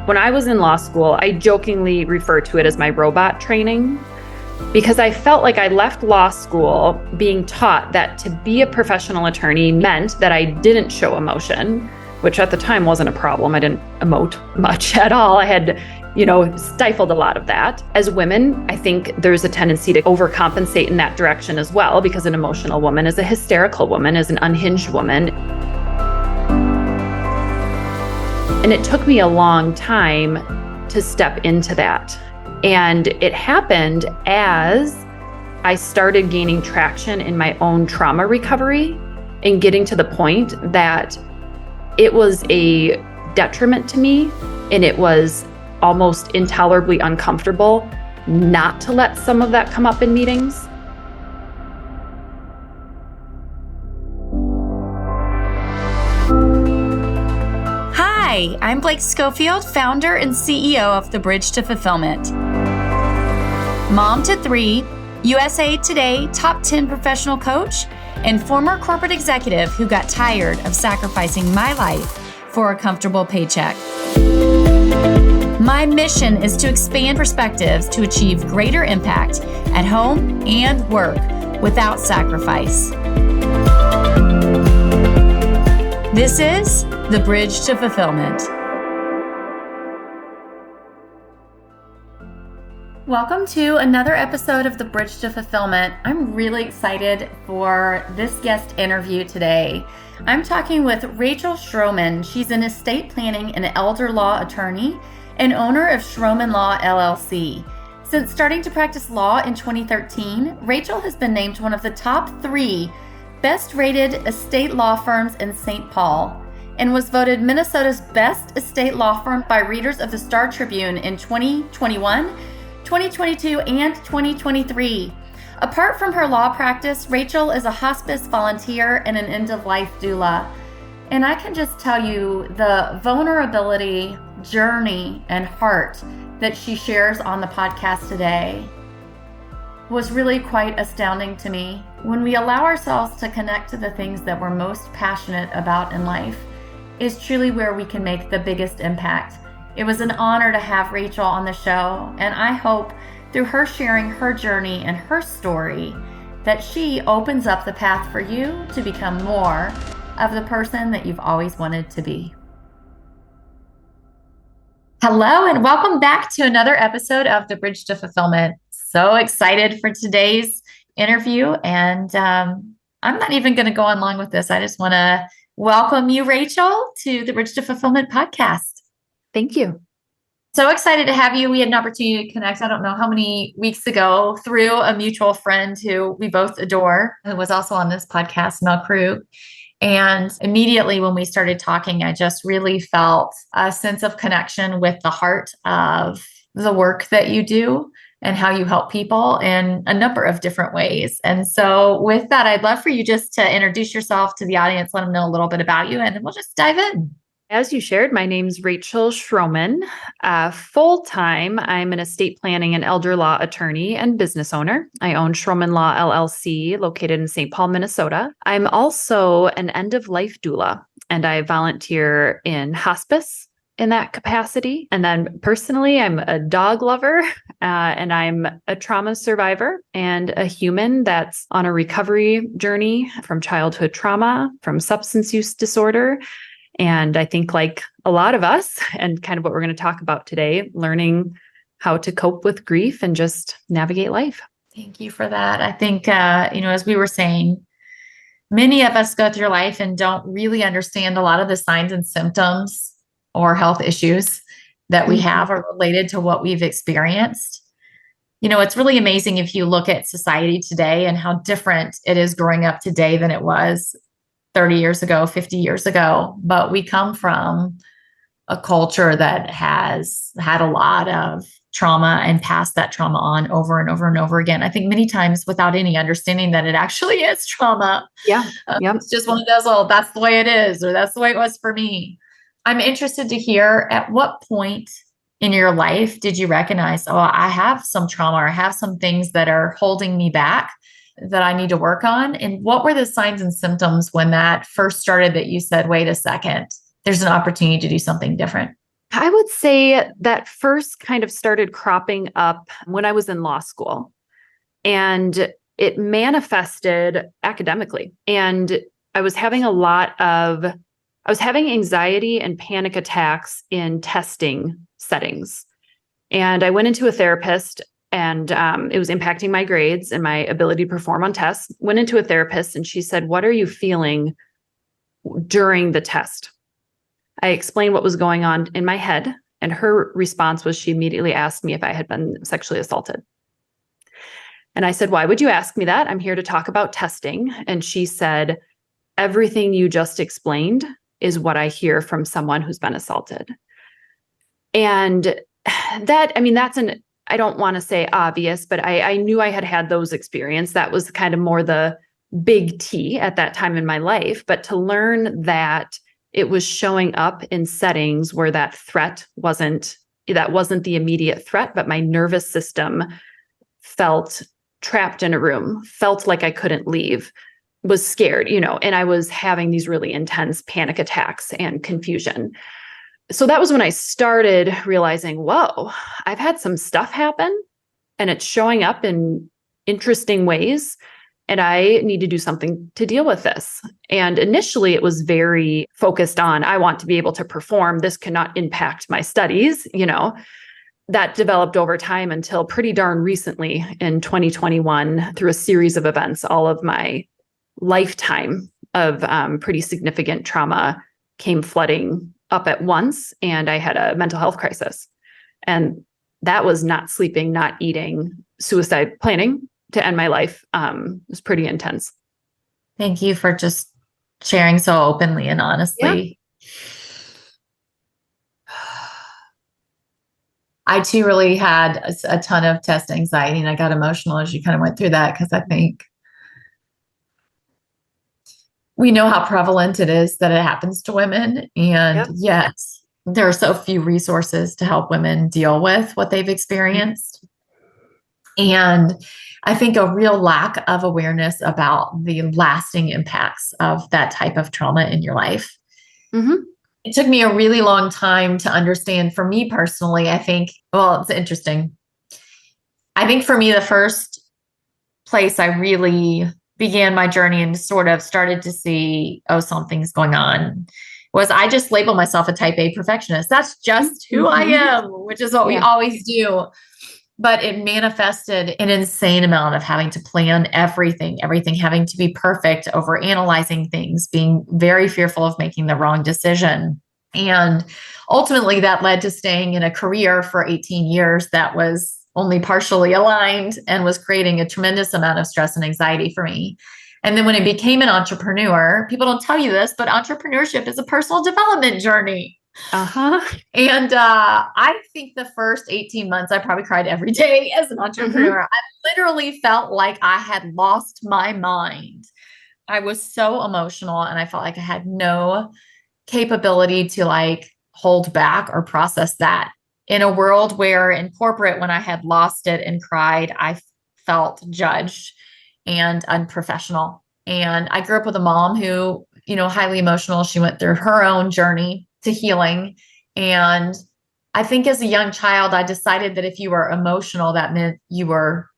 When I was in law school, I jokingly refer to it as my robot training because I felt like I left law school being taught that to be a professional attorney meant that I didn't show emotion, which at the time wasn't a problem. I didn't emote much at all. I had, stifled a lot of that. As women, I think there's a tendency to overcompensate in that direction as well, because an emotional woman is a hysterical woman, is an unhinged woman. And it took me a long time to step into that. And it happened as I started gaining traction in my own trauma recovery and getting to the point that it was a detriment to me and it was almost intolerably uncomfortable not to let some of that come up in meetings. Hi, I'm Blake Schofield, founder and CEO of The Bridge to Fulfillment. Mom to 3, USA Today top 10 professional coach, and former corporate executive who got tired of sacrificing my life for a comfortable paycheck. My mission is to expand perspectives to achieve greater impact at home and work without sacrifice. This is The Bridge to Fulfillment. Welcome to another episode of The Bridge to Fulfillment. I'm really excited for this guest interview today. I'm talking with Rachel Schromen. She's an estate planning and elder law attorney and owner of Schromen Law, LLC. Since starting to practice law in 2013, Rachel has been named one of the top 3 best-rated estate law firms in St. Paul and was voted Minnesota's best estate law firm by readers of the Star Tribune in 2021, 2022, and 2023. Apart from her law practice, Rachel is a hospice volunteer and an end-of-life doula. And I can just tell you the vulnerability, journey, and heart that she shares on the podcast today was really quite astounding to me. When we allow ourselves to connect to the things that we're most passionate about in life is truly where we can make the biggest impact. It was an honor to have Rachel on the show, and I hope through her sharing her journey and her story that she opens up the path for you to become more of the person that you've always wanted to be. Hello, and welcome back to another episode of The Bridge to Fulfillment. So excited for today's interview, and I'm not even going to go on long with this. I just want to welcome you, Rachel, to the Bridge to Fulfillment podcast. Thank you. So excited to have you. We had an opportunity to connect, I don't know how many weeks ago, through a mutual friend who we both adore, who was also on this podcast, Mel Krug. And immediately when we started talking, I just really felt a sense of connection with the heart of the work that you do and how you help people in a number of different ways. And so with that, I'd love for you just to introduce yourself to the audience, let them know a little bit about you, and then we'll just dive in. As you shared, my name's Rachel Schromen. Full-time, I'm an estate planning and elder law attorney and business owner. I own Schromen Law, LLC, located in St. Paul, Minnesota. I'm also an end-of-life doula, and I volunteer in hospice in that capacity. And then personally, I'm a dog lover, and I'm a trauma survivor and a human that's on a recovery journey from childhood trauma, from substance use disorder. And I think, like a lot of us, and kind of what we're going to talk about today, learning how to cope with grief and just navigate life. Thank you for that. I think, as we were saying, many of us go through life and don't really understand a lot of the signs and symptoms or health issues that we have are related to what we've experienced. It's really amazing if you look at society today and how different it is growing up today than it was 30 years ago, 50 years ago, but we come from a culture that has had a lot of trauma and passed that trauma on over and over and over again. I think many times without any understanding that it actually is trauma. Yeah. It's just one of those, that's the way it is, or that's the way it was for me. I'm interested to hear, at what point in your life did you recognize, I have some trauma, or I have some things that are holding me back that I need to work on? And what were the signs and symptoms when that first started that you said, wait a second, there's an opportunity to do something different? I would say that first kind of started cropping up when I was in law school, and it manifested academically. And I was having anxiety and panic attacks in testing settings. And I went into a therapist, and it was impacting my grades and my ability to perform on tests. Went into a therapist, and she said, "What are you feeling during the test?" I explained what was going on in my head, and her response was she immediately asked me if I had been sexually assaulted. And I said, "Why would you ask me that? I'm here to talk about testing." And she said, "Everything you just explained is what I hear from someone who's been assaulted." And I don't want to say obvious, but I knew I had those experiences. That was kind of more the big T at that time in my life. But to learn that it was showing up in settings where that wasn't the immediate threat, but my nervous system felt trapped in a room, felt like I couldn't leave, was scared, and I was having these really intense panic attacks and confusion. So that was when I started realizing, whoa, I've had some stuff happen and it's showing up in interesting ways, and I need to do something to deal with this. And initially it was very focused on, I want to be able to perform. This cannot impact my studies, That developed over time until pretty darn recently in 2021 through a series of events. All of my lifetime of pretty significant trauma came flooding up at once, and I had a mental health crisis. And that was not sleeping, not eating, suicide planning to end my life. It was pretty intense. Thank you for just sharing so openly and honestly. Yeah. I too really had a ton of test anxiety, and I got emotional as you kind of went through that, because I think we know how prevalent it is that it happens to women. And yet there are so few resources to help women deal with what they've experienced. And I think a real lack of awareness about the lasting impacts of that type of trauma in your life. Mm-hmm. It took me a really long time to understand. For me personally, I think, it's interesting. I think for me, the first place I really began my journey and sort of started to see, something's going on, was I just labeled myself a type A perfectionist. That's just who I am, which is what we always do. But it manifested an insane amount of having to plan everything having to be perfect, over analyzing things, being very fearful of making the wrong decision. And ultimately that led to staying in a career for 18 years that was only partially aligned and was creating a tremendous amount of stress and anxiety for me. And then when I became an entrepreneur, people don't tell you this, but entrepreneurship is a personal development journey. And I think the first 18 months, I probably cried every day as an entrepreneur. I literally felt like I had lost my mind. I was so emotional, and I felt like I had no capability to hold back or process that. In a world where in corporate, when I had lost it and cried, I felt judged and unprofessional. And I grew up with a mom who, highly emotional. She went through her own journey to healing. And I think as a young child, I decided that if you were emotional, that meant you were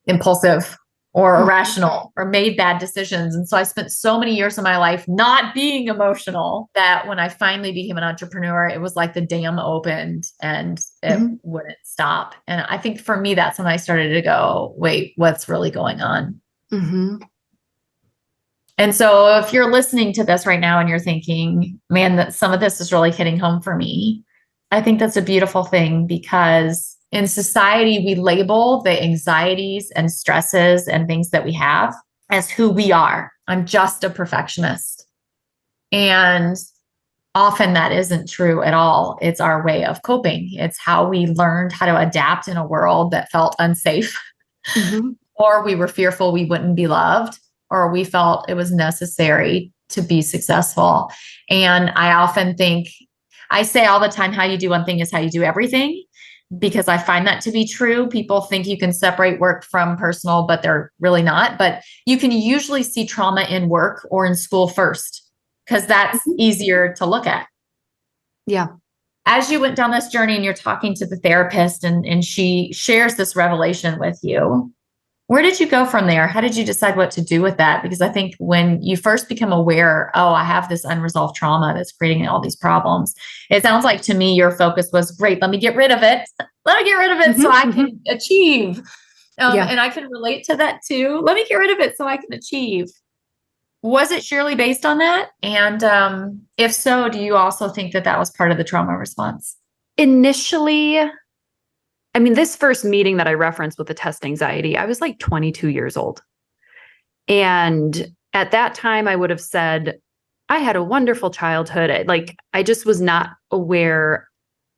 impulsive or irrational or made bad decisions. And so I spent so many years of my life not being emotional that when I finally became an entrepreneur, it was like the dam opened and it wouldn't stop. And I think for me, that's when I started to go, wait, what's really going on? And so if you're listening to this right now and you're thinking, man, that some of this is really hitting home for me, I think that's a beautiful thing, because in society, we label the anxieties and stresses and things that we have as who we are. I'm just a perfectionist. And often that isn't true at all. It's our way of coping. It's how we learned how to adapt in a world that felt unsafe, or we were fearful we wouldn't be loved, or we felt it was necessary to be successful. And I often think, I say all the time, how you do one thing is how you do everything, because I find that to be true. People think you can separate work from personal, but they're really not. But you can usually see trauma in work or in school first, because that's easier to look at. Yeah. as you went down this journey and you're talking to the therapist and she shares this revelation with you, where did you go from there? How did you decide what to do with that? Because I think when you first become aware, oh, I have this unresolved trauma that's creating all these problems, it sounds like to me your focus was, great, let me get rid of it. Let me get rid of it so I can achieve. And I can relate to that too. Let me get rid of it so I can achieve. Was it surely based on that? And if so, do you also think that that was part of the trauma response? Initially, I mean, this first meeting that I referenced with the test anxiety, I was like 22 years old. And at that time, I would have said, I had a wonderful childhood. Like, I just was not aware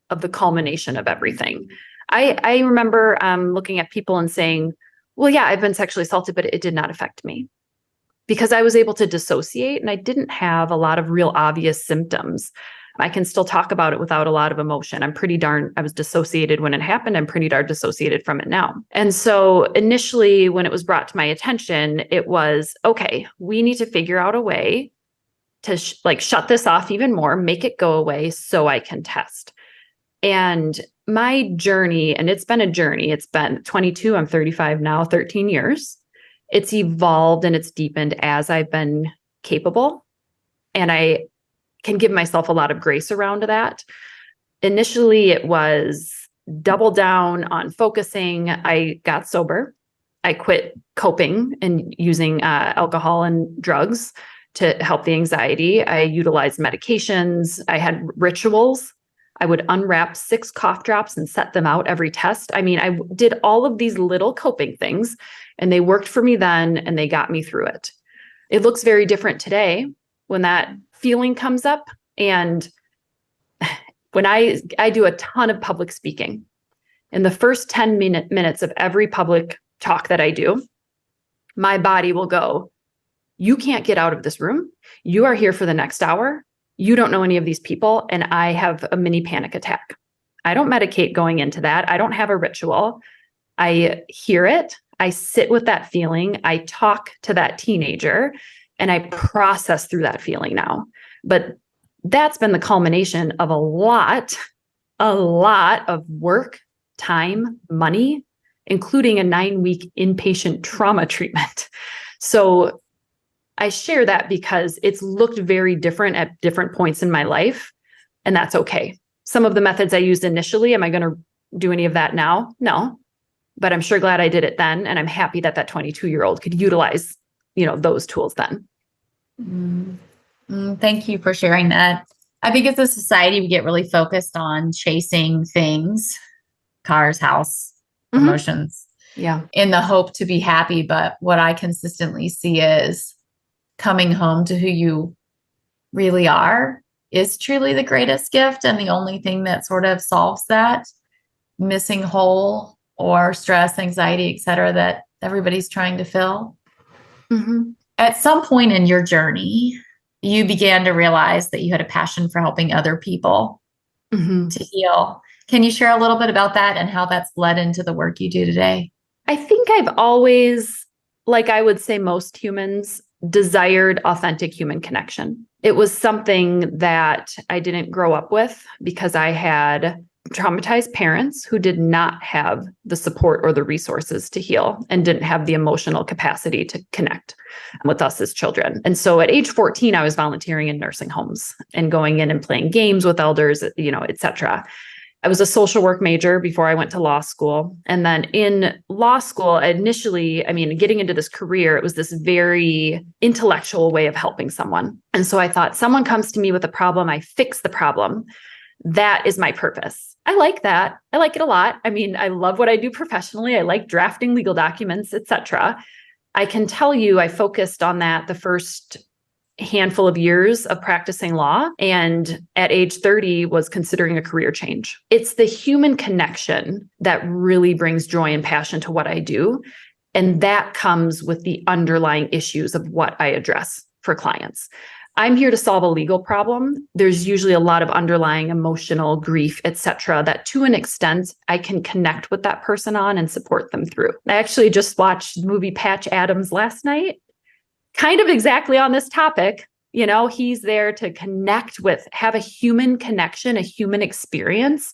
of the culmination of everything. I remember looking at people and saying, well, yeah, I've been sexually assaulted, but it did not affect me. Because I was able to dissociate and I didn't have a lot of real obvious symptoms. I can still talk about it without a lot of emotion. I was dissociated when it happened. I'm pretty darn dissociated from it now. And so initially when it was brought to my attention, it was, okay, we need to figure out a way to shut this off even more, make it go away so I can test. And my journey, and it's been a journey, it's been 22, I'm 35 now, 13 years. It's evolved and it's deepened as I've been capable. And I can give myself a lot of grace around that. Initially, it was double down on focusing. I got sober. I quit coping and using alcohol and drugs to help the anxiety. I utilized medications. I had rituals. I would unwrap 6 cough drops and set them out every test. I mean, I did all of these little coping things, and they worked for me then, and they got me through it. It looks very different today when that feeling comes up. And when I do a ton of public speaking, in the first 10 minutes of every public talk that I do, my body will go, you can't get out of this room. You are here for the next hour. You don't know any of these people. And I have a mini panic attack. I don't medicate going into that. I don't have a ritual. I hear it. I sit with that feeling. I talk to that teenager and I process through that feeling now. But that's been the culmination of a lot of work, time, money, including a 9-week inpatient trauma treatment. So I share that because it's looked very different at different points in my life, and that's okay. Some of the methods I used initially, am I going to do any of that now? No, but I'm sure glad I did it then. And I'm happy that that 22-year-old could utilize, those tools then. Thank you for sharing that. I think as a society, we get really focused on chasing things, cars, house, promotions, in the hope to be happy. But what I consistently see is coming home to who you really are is truly the greatest gift. And the only thing that sort of solves that missing hole or stress, anxiety, et cetera, that everybody's trying to fill. At some point in your journey, you began to realize that you had a passion for helping other people to heal. Can you share a little bit about that and how that's led into the work you do today? I think I've always, like I would say most humans, desired authentic human connection. It was something that I didn't grow up with because I had traumatized parents who did not have the support or the resources to heal and didn't have the emotional capacity to connect with us as children. And so at age 14, I was volunteering in nursing homes and going in and playing games with elders, et cetera. I was a social work major before I went to law school. And then in law school, initially, getting into this career, it was this very intellectual way of helping someone. And so I thought, someone comes to me with a problem, I fix the problem. That is my purpose. I like that. I like it a lot. I love what I do professionally. I like drafting legal documents, et cetera. I can tell you, I focused on that the first handful of years of practicing law, and at age 30 was considering a career change. It's the human connection that really brings joy and passion to what I do. And that comes with the underlying issues of what I address for clients. I'm here to solve a legal problem. There's usually a lot of underlying emotional grief, et cetera, that to an extent I can connect with that person on and support them through. I actually just watched the movie Patch Adams last night, kind of exactly on this topic, He's there to connect with, have a human connection, a human experience.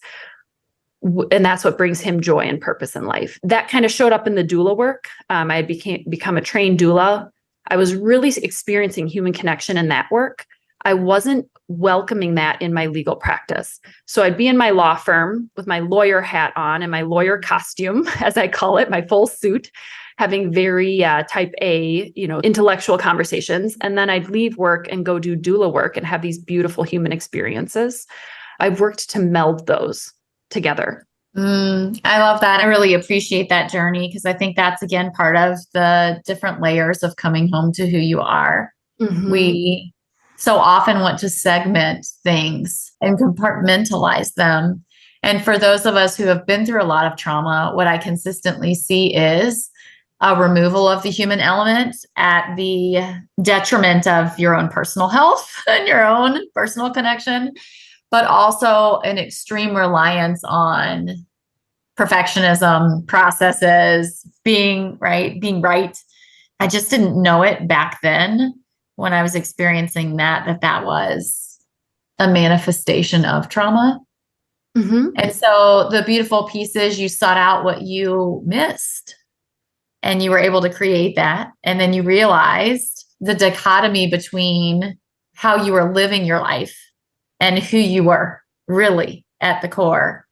And that's what brings him joy and purpose in life. That kind of showed up in the doula work. I had become a trained doula. I was really experiencing human connection in that work. I wasn't welcoming that in my legal practice. So I'd be in my law firm with my lawyer hat on and my lawyer costume, as I call it, my full suit, having very type A, intellectual conversations. And then I'd leave work and go do doula work and have these beautiful human experiences. I've worked to meld those together. I love that. I really appreciate that journey because I think that's, again, part of the different layers of coming home to who you are. Mm-hmm. We so often want to segment things and compartmentalize them. And for those of us who have been through a lot of trauma, what I consistently see is a removal of the human element at the detriment of your own personal health and your own personal connection, but also an extreme reliance on perfectionism, processes, being right. I just didn't know it back then when I was experiencing that was a manifestation of trauma. Mm-hmm. And so the beautiful piece is you sought out what you missed and you were able to create that. And then you realized the dichotomy between how you were living your life and who you were really at the core.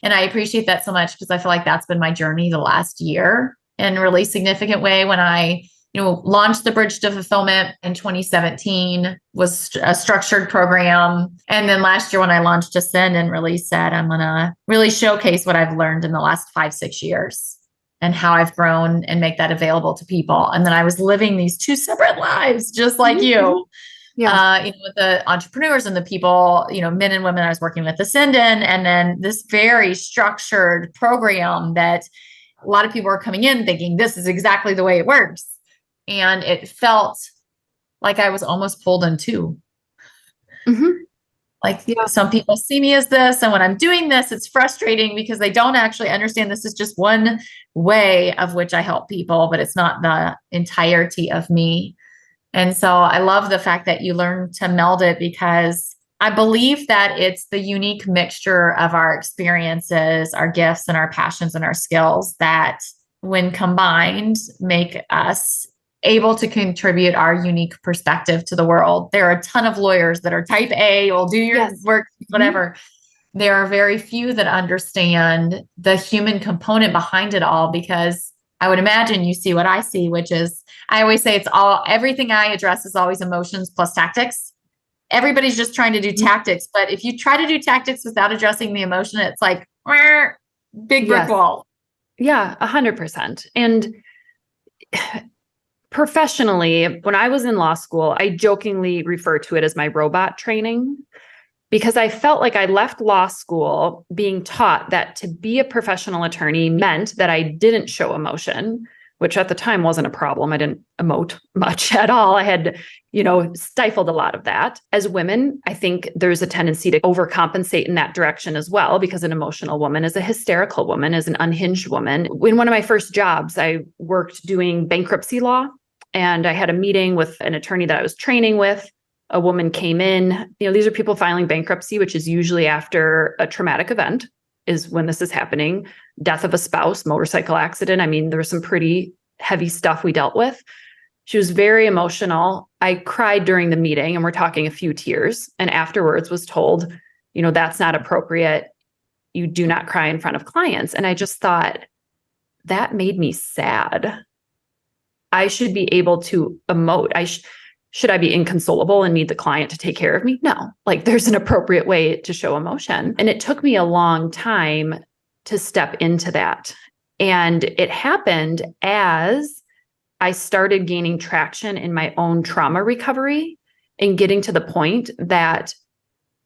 And I appreciate that so much because I feel like that's been my journey the last year in a really significant way. When I, launched the Bridge to Fulfillment in 2017, was a structured program. And then last year when I launched Ascend and really said, I'm going to really showcase what I've learned in the last 5-6 years and how I've grown and make that available to people. And then I was living these two separate lives, just like you. Yeah. With the entrepreneurs and the people, men and women I was working with Ascend in, and then this very structured program that a lot of people are coming in thinking this is exactly the way it works. And it felt like I was almost pulled in two. Mm-hmm. Some people see me as this, and when I'm doing this, it's frustrating because they don't actually understand this is just one way of which I help people, but it's not the entirety of me. And so I love the fact that you learn to meld it because I believe that it's the unique mixture of our experiences, our gifts, and our passions and our skills that, when combined, make us able to contribute our unique perspective to the world. There are a ton of lawyers that are type A, will do your work, whatever. Mm-hmm. There are very few that understand the human component behind it all, because I would imagine you see what I see, which is, I always say everything I address is always emotions plus tactics. Everybody's just trying to do tactics. But if you try to do tactics without addressing the emotion, it's like big brick wall. Yeah, 100%. And professionally, when I was in law school, I jokingly refer to it as my robot training, because I felt like I left law school being taught that to be a professional attorney meant that I didn't show emotion, which at the time wasn't a problem. I didn't emote much at all. I had, stifled a lot of that. As women, I think there's a tendency to overcompensate in that direction as well, because an emotional woman is a hysterical woman, is an unhinged woman. In one of my first jobs, I worked doing bankruptcy law, and I had a meeting with an attorney that I was training with. A woman came in. These are people filing bankruptcy, which is usually after a traumatic event is when this is happening. Death of a spouse, motorcycle accident. I mean, there was some pretty heavy stuff we dealt with. She was very emotional. I cried during the meeting, and we're talking a few tears. And afterwards was told, that's not appropriate. You do not cry in front of clients. And I just thought, that made me sad. I should be able to emote. Should I be inconsolable and need the client to take care of me? No, there's an appropriate way to show emotion. And it took me a long time to step into that. And it happened as I started gaining traction in my own trauma recovery and getting to the point that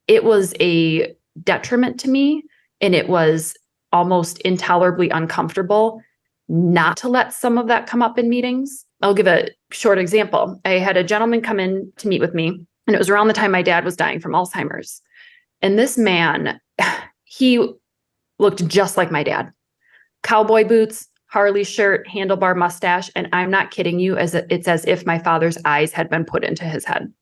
it was a detriment to me, and it was almost intolerably uncomfortable not to let some of that come up in meetings. I'll give a short example. I had a gentleman come in to meet with me, and it was around the time my dad was dying from Alzheimer's. And this man, he looked just like my dad. Cowboy boots, Harley shirt, handlebar mustache. And I'm not kidding you, it's as if my father's eyes had been put into his head.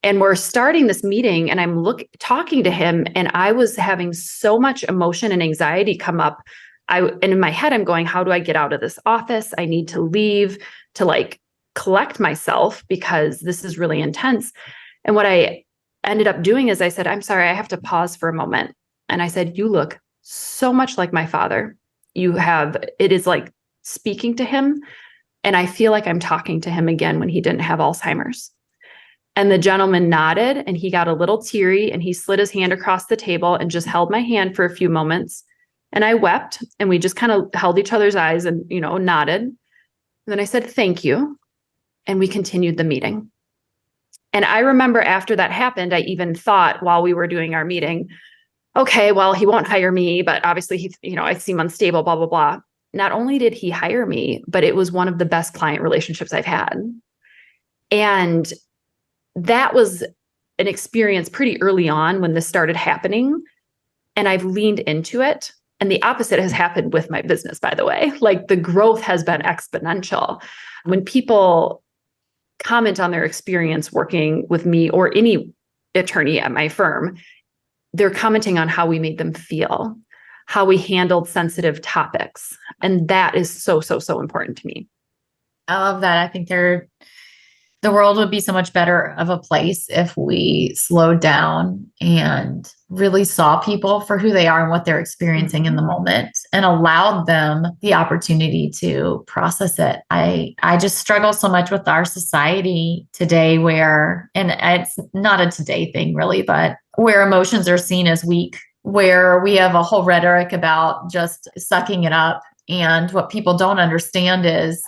And we're starting this meeting and I'm talking to him, and I was having so much emotion and anxiety come up. And in my head, I'm going, how do I get out of this office? I need to leave to like collect myself because this is really intense. And what I ended up doing is I said, I'm sorry, I have to pause for a moment. And I said, you look so much like my father. It is like speaking to him. And I feel like I'm talking to him again when he didn't have Alzheimer's. And the gentleman nodded and he got a little teary and he slid his hand across the table and just held my hand for a few moments. And I wept and we just kind of held each other's eyes and, nodded. And then I said, thank you. And we continued the meeting. And I remember after that happened, I even thought while we were doing our meeting, okay, well, he won't hire me, but obviously I seem unstable, blah, blah, blah. Not only did he hire me, but it was one of the best client relationships I've had. And that was an experience pretty early on when this started happening. And I've leaned into it. And the opposite has happened with my business, by the way. Like the growth has been exponential. When people comment on their experience working with me or any attorney at my firm, they're commenting on how we made them feel, how we handled sensitive topics. And that is so, so, so important to me. I love that. I think the world would be so much better of a place if we slowed down and really saw people for who they are and what they're experiencing in the moment and allowed them the opportunity to process it. I just struggle so much with our society today and it's not a today thing really, but where emotions are seen as weak, where we have a whole rhetoric about just sucking it up. And what people don't understand is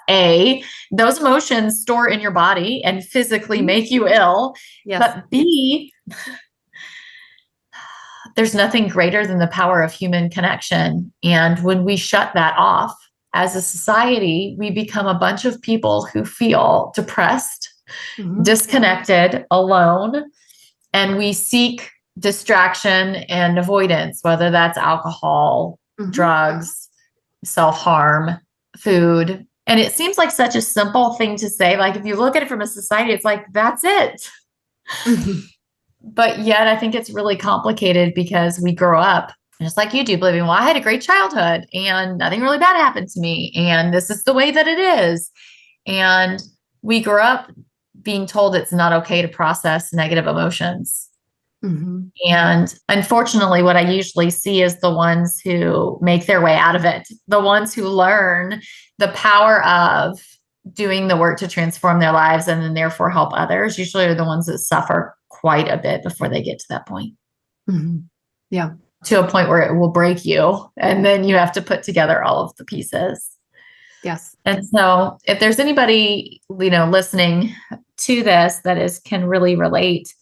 those emotions store in your body and physically make you ill. Yes. But B, there's nothing greater than the power of human connection. And when we shut that off as a society, we become a bunch of people who feel depressed, disconnected, alone, and we seek distraction and avoidance, whether that's alcohol, drugs, self-harm, food. And it seems like such a simple thing to say. Like if you look at it from a society, it's like, that's it. But yet I think it's really complicated because we grow up just like you do, believing, well, I had a great childhood and nothing really bad happened to me. And this is the way that it is. And we grow up being told it's not okay to process negative emotions. And unfortunately, what I usually see is the ones who make their way out of it, the ones who learn the power of doing the work to transform their lives and then therefore help others, usually are the ones that suffer quite a bit before they get to that point. Yeah. To a point where it will break you. And then you have to put together all of the pieces. Yes. And so if there's anybody, listening to this that can really relate,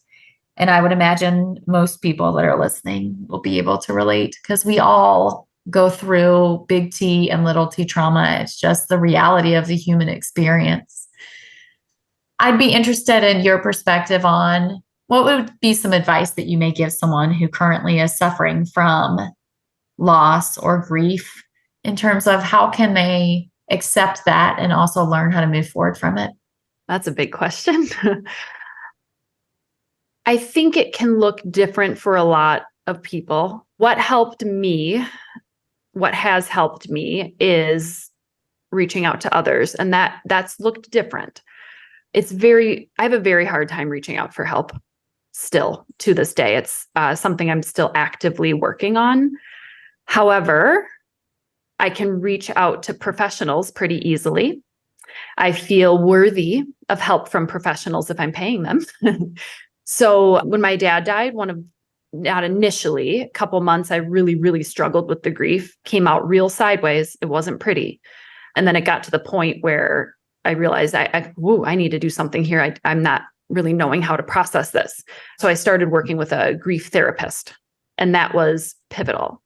and I would imagine most people that are listening will be able to relate because we all go through big T and little t trauma. It's just the reality of the human experience. I'd be interested in your perspective on what would be some advice that you may give someone who currently is suffering from loss or grief in terms of how can they accept that and also learn how to move forward from it? That's a big question. I think it can look different for a lot of people. What has helped me is reaching out to others. And that's looked different. I have a very hard time reaching out for help still to this day. It's something I'm still actively working on. However, I can reach out to professionals pretty easily. I feel worthy of help from professionals if I'm paying them. So when my dad died, not initially, a couple months, I really, really struggled with the grief, came out real sideways. It wasn't pretty. And then it got to the point where I realized I need to do something here. I'm not really knowing how to process this. So I started working with a grief therapist, and that was pivotal.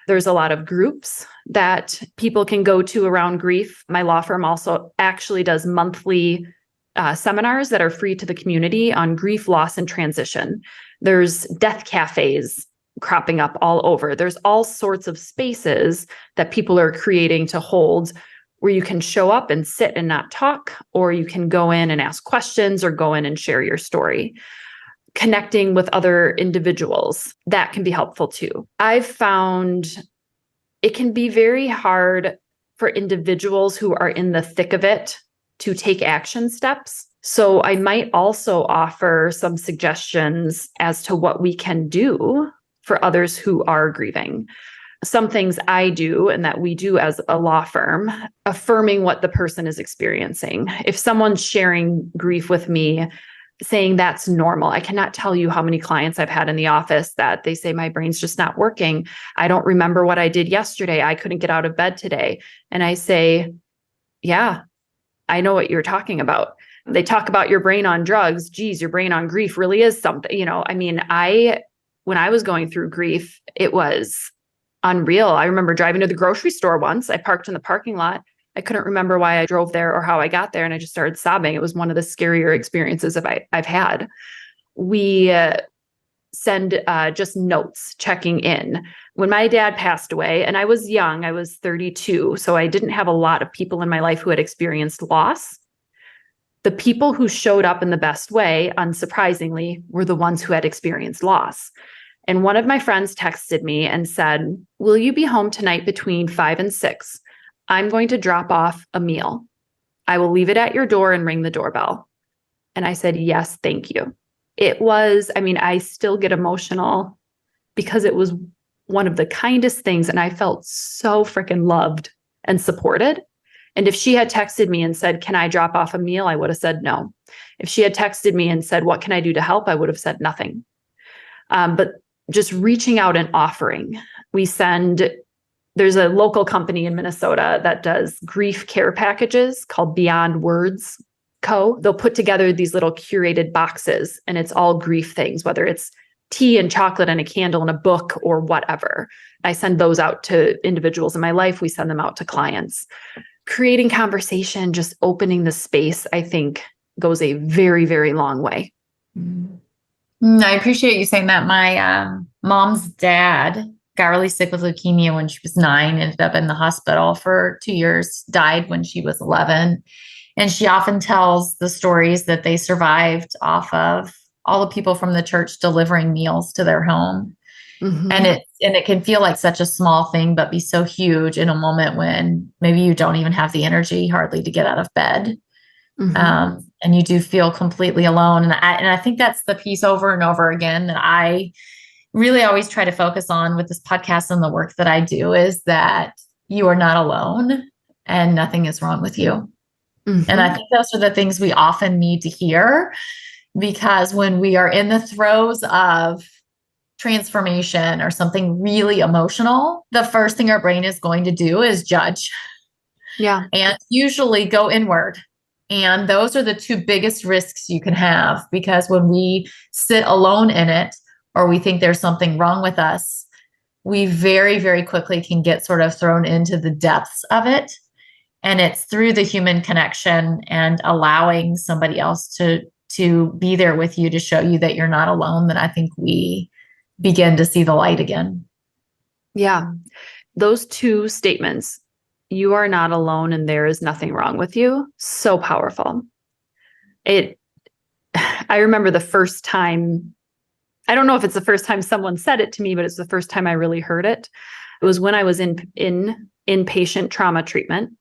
There's a lot of groups that people can go to around grief. My law firm also actually does monthly seminars that are free to the community on grief, loss, and transition. There's death cafes cropping up all over. There's all sorts of spaces that people are creating to hold where you can show up and sit and not talk, or you can go in and ask questions or go in and share your story. connecting with other individuals, that can be helpful too. I've found it can be very hard for individuals who are in the thick of it to take action steps. So I might also offer some suggestions as to what we can do for others who are grieving. Some things I do and that we do as a law firm, affirming what the person is experiencing. If someone's sharing grief with me, saying that's normal. I cannot tell you how many clients I've had in the office that they say, my brain's just not working. I don't remember what I did yesterday. I couldn't get out of bed today. And I say, yeah, I know what you're talking about. They talk about your brain on drugs. Geez, your brain on grief really is something, when I was going through grief, it was unreal. I remember driving to the grocery store once. I parked in the parking lot. I couldn't remember why I drove there or how I got there. And I just started sobbing. It was one of the scarier experiences I've had. We send just notes checking in. When my dad passed away, and I was young, I was 32, so I didn't have a lot of people in my life who had experienced loss. The people who showed up in the best way, unsurprisingly, were the ones who had experienced loss. And one of my friends texted me and said, will you be home tonight between 5 and 6? I'm going to drop off a meal. I will leave it at your door and ring the doorbell. And I said, yes, thank you. It was, I still get emotional because it was one of the kindest things. And I felt so freaking loved and supported. And if she had texted me and said, can I drop off a meal? I would have said no. If she had texted me and said, what can I do to help? I would have said nothing. But just reaching out and offering. There's a local company in Minnesota that does grief care packages called Beyond Words Co. They'll put together these little curated boxes, and it's all grief things, whether it's tea and chocolate and a candle and a book or whatever. I send those out to individuals in my life. We send them out to clients. Creating conversation, just opening the space, I think goes a very, very long way. I appreciate you saying that. My mom's dad got really sick with leukemia when she was 9, ended up in the hospital for 2 years, died when she was 11. And she often tells the stories that they survived off of all the people from the church delivering meals to their home. Mm-hmm. And it can feel like such a small thing, but be so huge in a moment when maybe you don't even have the energy hardly to get out of bed. Mm-hmm. And you do feel completely alone. And I think that's the piece over and over again that I really always try to focus on with this podcast and the work that I do is that you are not alone and nothing is wrong with you. Mm-hmm. And I think those are the things we often need to hear, because when we are in the throes of transformation or something really emotional, the first thing our brain is going to do is judge. Yeah. And usually go inward. And those are the two biggest risks you can have, because when we sit alone in it, or we think there's something wrong with us, we very, very quickly can get sort of thrown into the depths of it. And it's through the human connection and allowing somebody else to be there with you to show you that you're not alone that I think we begin to see the light again. Yeah. Those two statements, you are not alone and there is nothing wrong with you, so powerful. I remember the first time, I don't know if it's the first time someone said it to me, but it's the first time I really heard it. It was when I was in inpatient trauma treatment.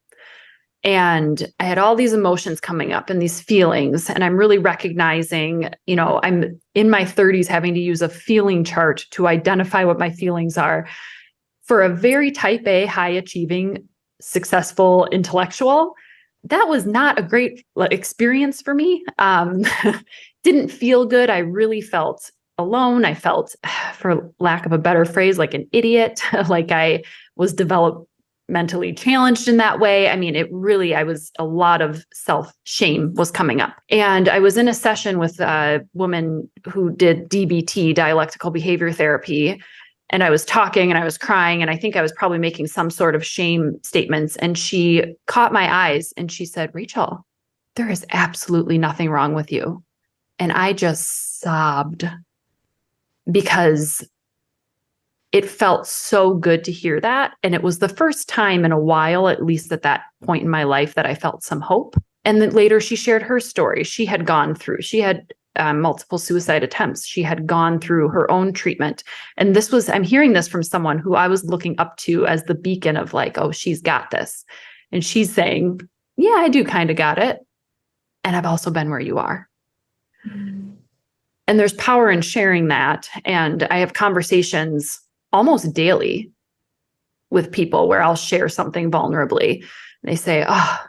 And I had all these emotions coming up and these feelings, and I'm really recognizing, I'm in my 30s having to use a feeling chart to identify what my feelings are. For a very type A, high achieving, successful intellectual, that was not a great experience for me. Didn't feel good. I really felt alone. I felt, for lack of a better phrase, like an idiot, like I was developmentally challenged in that way. I was a lot of self-shame was coming up. And I was in a session with a woman who did DBT, dialectical behavior therapy. And I was talking and I was crying. And I think I was probably making some sort of shame statements. And she caught my eyes and she said, Rachel, there is absolutely nothing wrong with you. And I just sobbed because it felt so good to hear that. And it was the first time in a while, at least at that point in my life, that I felt some hope. And then later she shared her story. She had multiple suicide attempts. She had gone through her own treatment. And I'm hearing this from someone who I was looking up to as the beacon of like, oh, she's got this. And she's saying, yeah, I do kind of got it. And I've also been where you are. Mm-hmm. And there's power in sharing that. And I have conversations almost daily with people where I'll share something vulnerably. They say, oh,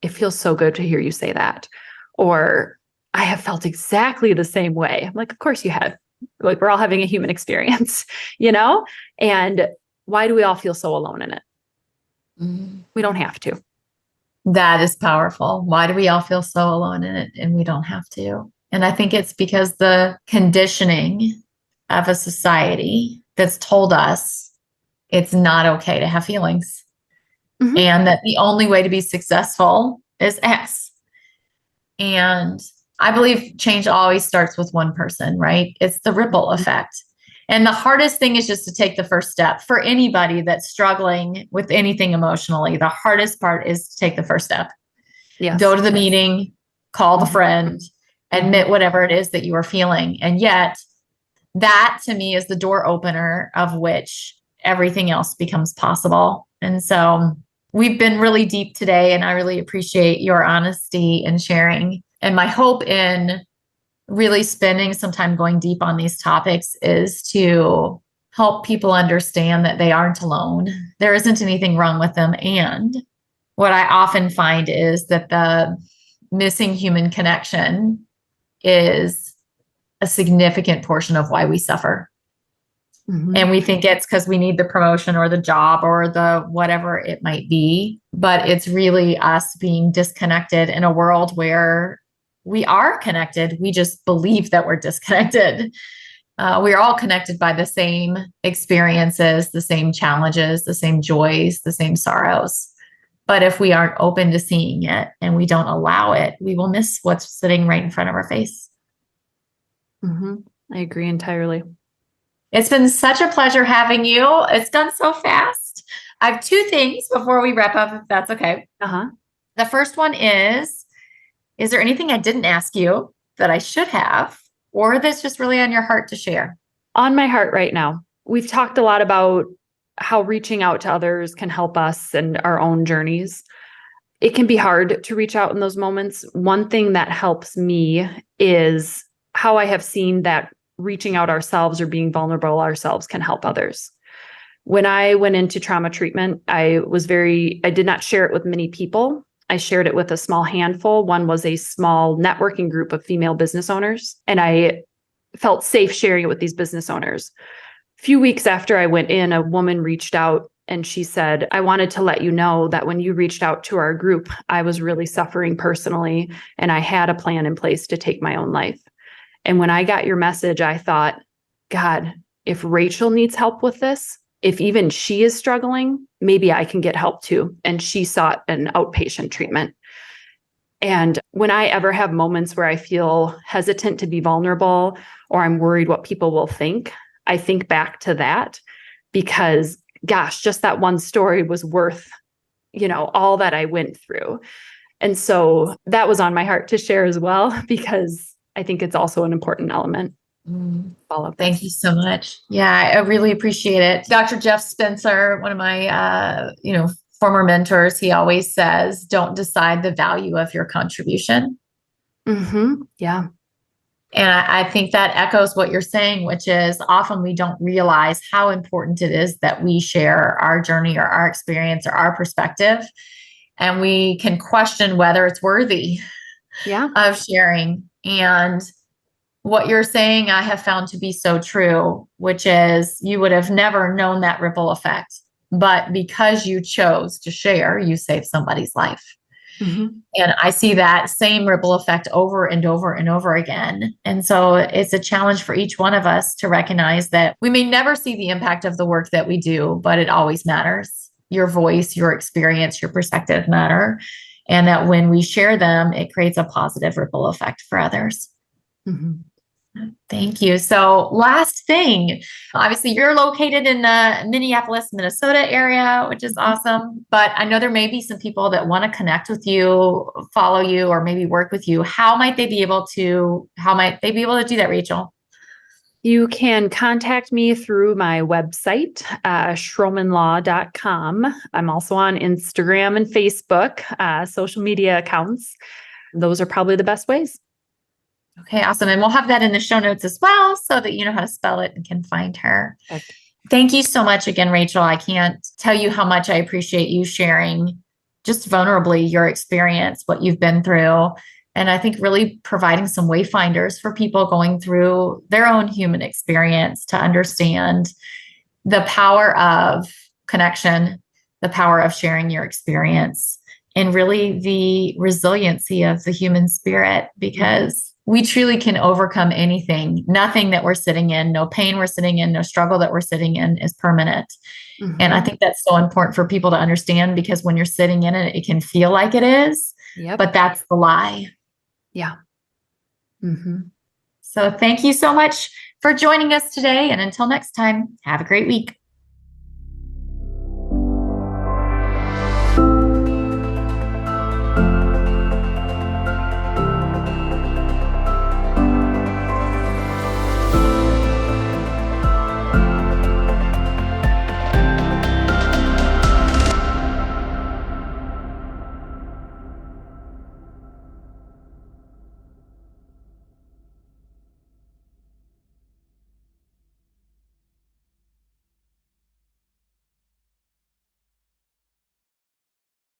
it feels so good to hear you say that. Or I have felt exactly the same way. I'm like, of course you have. Like, we're all having a human experience, And why do we all feel so alone in it? Mm-hmm. We don't have to. That is powerful. Why do we all feel so alone in it and we don't have to? And I think it's because the conditioning of a society that's told us it's not okay to have feelings. Mm-hmm. And that the only way to be successful is X. And I believe change always starts with one person, right? It's the ripple effect. And the hardest thing is just to take the first step. For anybody that's struggling with anything emotionally, the hardest part is to take the first step. Yes. Go to the meeting, call the friend, admit whatever it is that you are feeling. And yet that to me is the door opener of which everything else becomes possible. And so we've been really deep today, and I really appreciate your honesty and sharing. And my hope in really spending some time going deep on these topics is to help people understand that they aren't alone. There isn't anything wrong with them. And what I often find is that the missing human connection is a significant portion of why we suffer. Mm-hmm. And we think it's because we need the promotion or the job or the whatever it might be. But it's really us being disconnected in a world where we are connected. We just believe that we're disconnected. We're all connected by the same experiences, the same challenges, the same joys, the same sorrows. But if we aren't open to seeing it and we don't allow it, we will miss what's sitting right in front of our face. Mm-hmm. I agree entirely. It's been such a pleasure having you. It's gone so fast. I have two things before we wrap up, if that's okay. Uh-huh. The first one is there anything I didn't ask you that I should have, or that's just really on your heart to share? On my heart right now. We've talked a lot about how reaching out to others can help us and our own journeys. It can be hard to reach out in those moments. One thing that helps me is how I have seen that reaching out ourselves or being vulnerable ourselves can help others. When I went into trauma treatment, I did not share it with many people. I shared it with a small handful. One was a small networking group of female business owners, and I felt safe sharing it with these business owners. A few weeks after I went in, a woman reached out and she said, I wanted to let you know that when you reached out to our group, I was really suffering personally, and I had a plan in place to take my own life. And when I got your message, I thought, God, if Rachel needs help with this, if even she is struggling, maybe I can get help too. And she sought an outpatient treatment. And when I ever have moments where I feel hesitant to be vulnerable or I'm worried what people will think, I think back to that because, gosh, just that one story was worth, all that I went through. And so that was on my heart to share as well, because I think it's also an important element. Thank you so much. Yeah, I really appreciate it. Dr. Jeff Spencer, one of my, former mentors, he always says, don't decide the value of your contribution. Mm-hmm. Yeah. And I think that echoes what you're saying, which is often we don't realize how important it is that we share our journey or our experience or our perspective. And we can question whether it's worthy of sharing. And what you're saying, I have found to be so true, which is you would have never known that ripple effect. But because you chose to share, you saved somebody's life. Mm-hmm. And I see that same ripple effect over and over and over again. And so it's a challenge for each one of us to recognize that we may never see the impact of the work that we do, but it always matters. Your voice, your experience, your perspective matter. And that when we share them, it creates a positive ripple effect for others. Mm-hmm. Thank you. So, last thing, obviously, you're located in the Minneapolis, Minnesota area, which is awesome. But I know there may be some people that want to connect with you, follow you, or maybe work with you. How might they be able to? How might they be able to do that, Rachel? You can contact me through my website, schromenlaw.com. I'm also on Instagram and Facebook, social media accounts. Those are probably the best ways. Okay, awesome. And we'll have that in the show notes as well so that you know how to spell it and can find her. Perfect. Thank you so much again, Rachel. I can't tell you how much I appreciate you sharing just vulnerably your experience, what you've been through. And I think really providing some wayfinders for people going through their own human experience to understand the power of connection, the power of sharing your experience, and really the resiliency of the human spirit, because we truly can overcome anything. Nothing that we're sitting in, no pain we're sitting in, no struggle that we're sitting in is permanent. Mm-hmm. And I think that's so important for people to understand, because when you're sitting in it, it can feel like it is, but that's the lie. Yeah. Mm-hmm. So thank you so much for joining us today. And until next time, have a great week.